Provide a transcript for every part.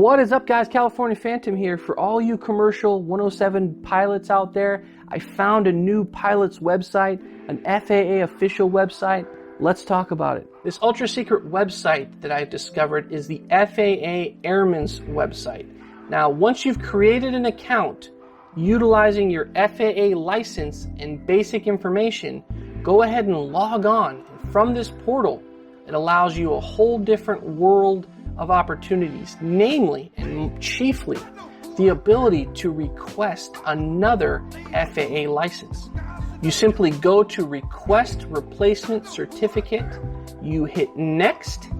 What is up, guys? California Phantom here. For all you commercial 107 pilots out there, I found a new pilot's website, an FAA official website. Let's talk about it. This ultra secret website that I've discovered is the FAA Airmen's website. Now, once you've created an account utilizing your FAA license and basic information, go ahead and log on. From this portal, it allows you a whole different world of opportunities, namely and chiefly the ability to request another FAA license. You simply go to Request Replacement Certificate, you hit Next,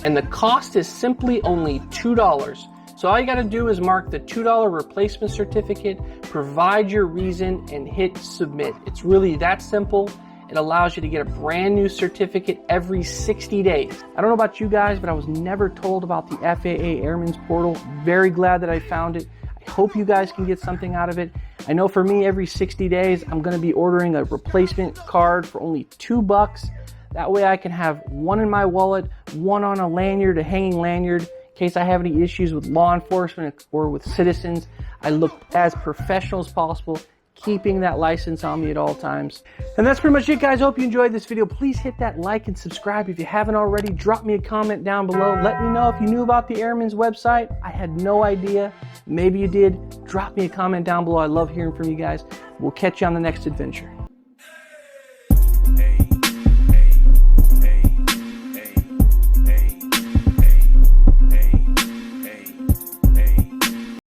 and the cost is simply only $2. So all you got to do is mark the $2 replacement certificate, provide your reason, and hit Submit. It's really that simple. It allows you to get a brand new certificate every 60 days. I don't know about you guys, but I was never told about the FAA Airmen's portal. Very glad that I found it. I hope you guys can get something out of it. I know for me, every 60 days, I'm going to be ordering a replacement card for only $2. That way I can have one in my wallet, one on a lanyard, a hanging lanyard, in case I have any issues with law enforcement or with citizens. I look as professional as possible, keeping that license on me at all times. And that's pretty much it, guys. Hope you enjoyed this video. Please hit that like and subscribe if you haven't already. Drop me a comment down below. Let me know if you knew about the Airmen's website. I had no idea. Maybe you did. Drop me a comment down below. I love hearing from you guys. We'll catch you on the next adventure.